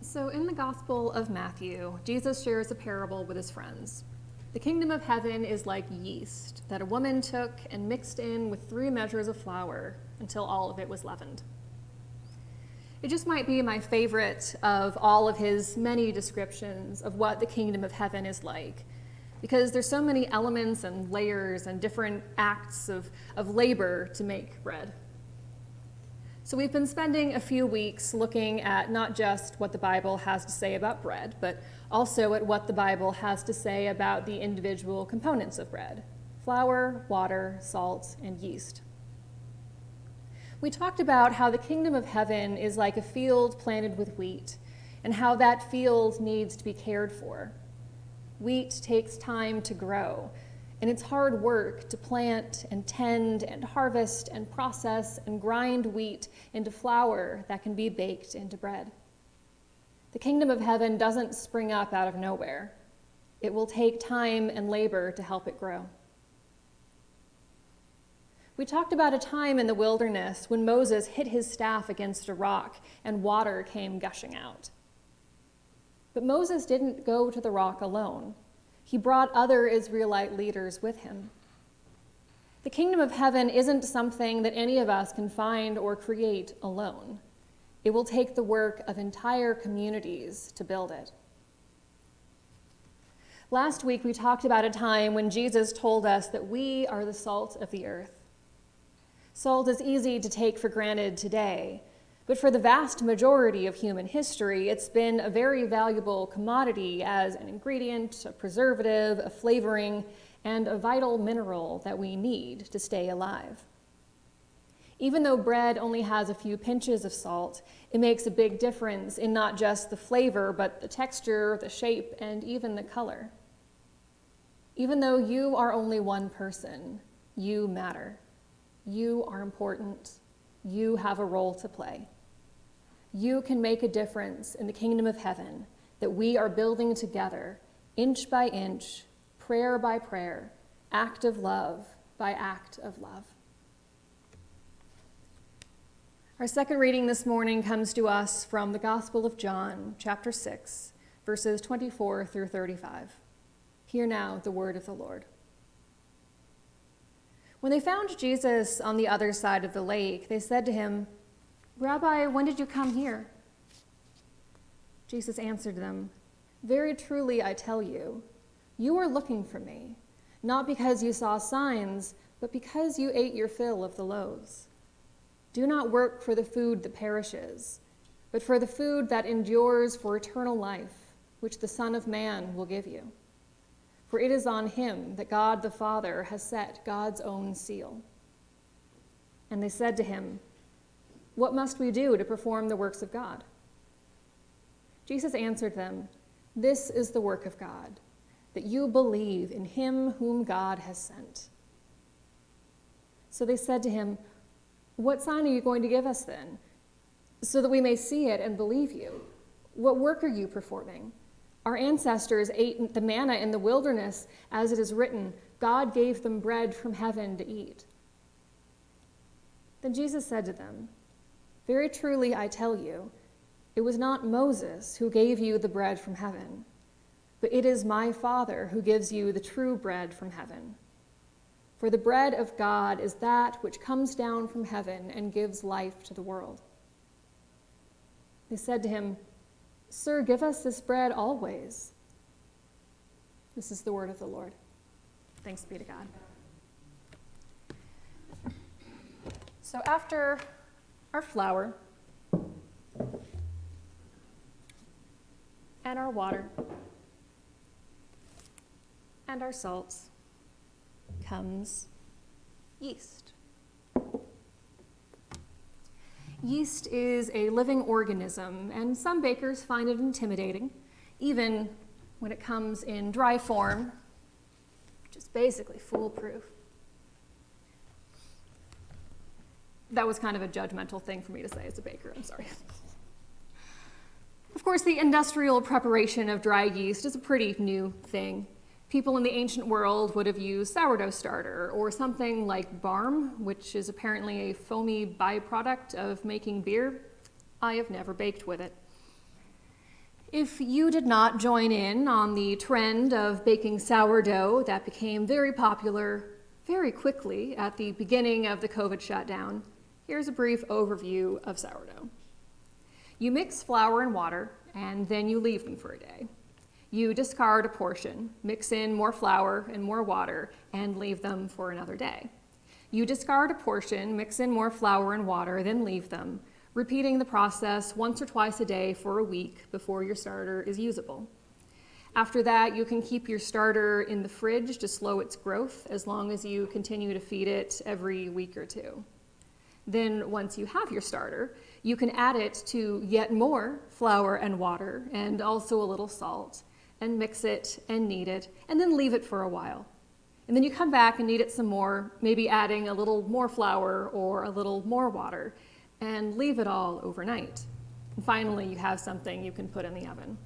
So in the Gospel of Matthew, Jesus shares a parable with his friends. The kingdom of heaven is like yeast that a woman took and mixed in with 3 measures of flour until all of it was leavened. It just might be my favorite of all of his many descriptions of what the kingdom of heaven is like, because there's so many elements and layers and different acts of labor to make bread. So we've been spending a few weeks looking at not just what the Bible has to say about bread, but also at what the Bible has to say about the individual components of bread: flour, water, salt, and yeast. We talked about how the kingdom of heaven is like a field planted with wheat, and how that field needs to be cared for. Wheat takes time to grow, and it's hard work to plant and tend and harvest and process and grind wheat into flour that can be baked into bread. The kingdom of heaven doesn't spring up out of nowhere. It will take time and labor to help it grow. We talked about a time in the wilderness when Moses hit his staff against a rock and water came gushing out. But Moses didn't go to the rock alone. He brought other Israelite leaders with him. The kingdom of heaven isn't something that any of us can find or create alone. It will take the work of entire communities to build it. Last week, we talked about a time when Jesus told us that we are the salt of the earth. Salt is easy to take for granted today, but for the vast majority of human history, it's been a very valuable commodity as an ingredient, a preservative, a flavoring, and a vital mineral that we need to stay alive. Even though bread only has a few pinches of salt, it makes a big difference in not just the flavor, but the texture, the shape, and even the color. Even though you are only one person, you matter. You are important. You have a role to play. You can make a difference in the kingdom of heaven that we are building together, inch by inch, prayer by prayer, act of love by act of love. Our second reading this morning comes to us from the Gospel of John, chapter 6, verses 24 through 35. Hear now the word of the Lord. When they found Jesus on the other side of the lake, they said to him, "Rabbi, when did you come here?" Jesus answered them, "Very truly I tell you, you are looking for me, not because you saw signs, but because you ate your fill of the loaves. Do not work for the food that perishes, but for the food that endures for eternal life, which the Son of Man will give you. For it is on him that God the Father has set God's own seal." And they said to him, "What must we do to perform the works of God?" Jesus answered them, "This is the work of God, that you believe in him whom God has sent." So they said to him, "What sign are you going to give us then, so that we may see it and believe you? What work are you performing? Our ancestors ate the manna in the wilderness, as it is written, 'God gave them bread from heaven to eat.'" Then Jesus said to them, "Very truly I tell you, it was not Moses who gave you the bread from heaven, but it is my Father who gives you the true bread from heaven. For the bread of God is that which comes down from heaven and gives life to the world." They said to him, "Sir, give us this bread always." This is the word of the Lord. Thanks be to God. So after our flour and our water and our salt comes yeast. Yeast is a living organism, and some bakers find it intimidating, even when it comes in dry form, which is basically foolproof. That was kind of a judgmental thing for me to say as a baker, I'm sorry. Of course, the industrial preparation of dry yeast is a pretty new thing. People in the ancient world would have used sourdough starter or something like barm, which is apparently a foamy byproduct of making beer. I have never baked with it. If you did not join in on the trend of baking sourdough that became very popular very quickly at the beginning of the COVID shutdown, here's a brief overview of sourdough. You mix flour and water, and then you leave them for a day. You discard a portion, mix in more flour and more water, and leave them for another day. You discard a portion, mix in more flour and water, then leave them, repeating the process once or twice a day for a week before your starter is usable. After that, you can keep your starter in the fridge to slow its growth as long as you continue to feed it every week or two. Then, once you have your starter, you can add it to yet more flour and water and also a little salt, and mix it and knead it, and then leave it for a while. And then you come back and knead it some more, maybe adding a little more flour or a little more water, and leave it all overnight. And finally, you have something you can put in the oven.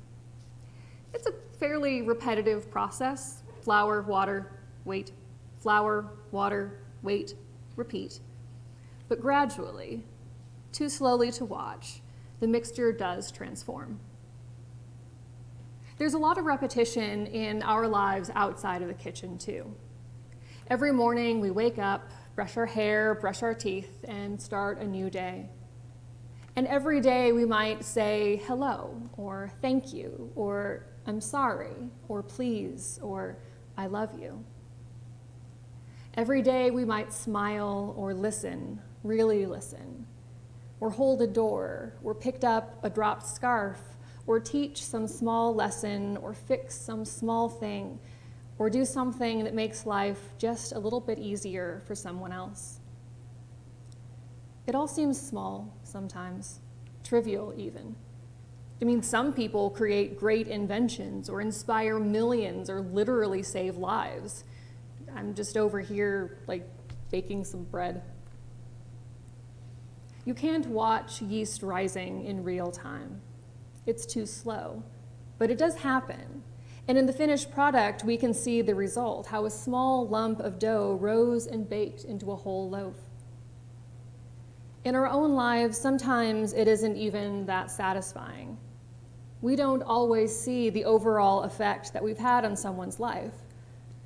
It's a fairly repetitive process. Flour, water, wait. Flour, water, wait, repeat. But gradually, too slowly to watch, the mixture does transform. There's a lot of repetition in our lives outside of the kitchen, too. Every morning we wake up, brush our hair, brush our teeth, and start a new day. And every day we might say hello, or thank you, or I'm sorry, or please, or I love you. Every day we might smile or listen, really listen, or hold a door, or pick up a dropped scarf, or teach some small lesson, or fix some small thing, or do something that makes life just a little bit easier for someone else. It all seems small sometimes, trivial even. I mean, some people create great inventions or inspire millions or literally save lives. I'm just over here, baking some bread. You can't watch yeast rising in real time. It's too slow, but it does happen. And in the finished product, we can see the result, how a small lump of dough rose and baked into a whole loaf. In our own lives, sometimes it isn't even that satisfying. We don't always see the overall effect that we've had on someone's life,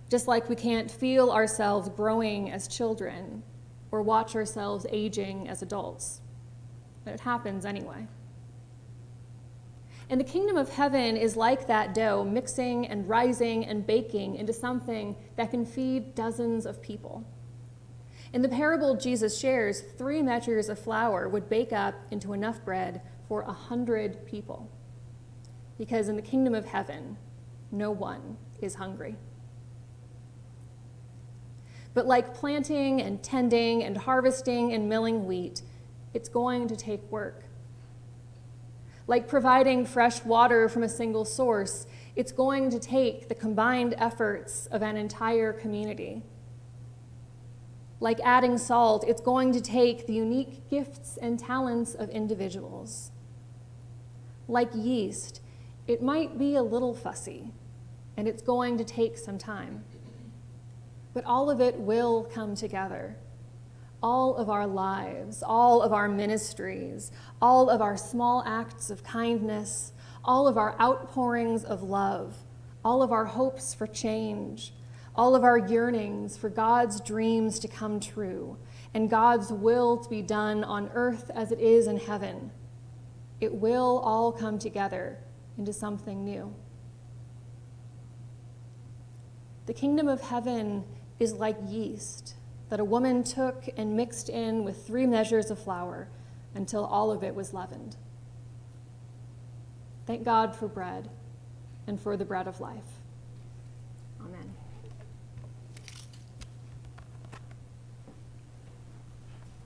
just like we can't feel ourselves growing as children or watch ourselves aging as adults. But it happens anyway. And the kingdom of heaven is like that dough, mixing and rising and baking into something that can feed dozens of people. In the parable Jesus shares, 3 measures of flour would bake up into enough bread for 100 people. Because in the kingdom of heaven, no one is hungry. But like planting and tending and harvesting and milling wheat, it's going to take work. Like providing fresh water from a single source, it's going to take the combined efforts of an entire community. Like adding salt, it's going to take the unique gifts and talents of individuals. Like yeast, it might be a little fussy, and it's going to take some time. But all of it will come together. All of our lives, all of our ministries, all of our small acts of kindness, all of our outpourings of love, all of our hopes for change, all of our yearnings for God's dreams to come true, and God's will to be done on earth as it is in heaven. It will all come together into something new. The kingdom of heaven is like yeast that a woman took and mixed in with 3 measures of flour until all of it was leavened. Thank God for bread and for the bread of life.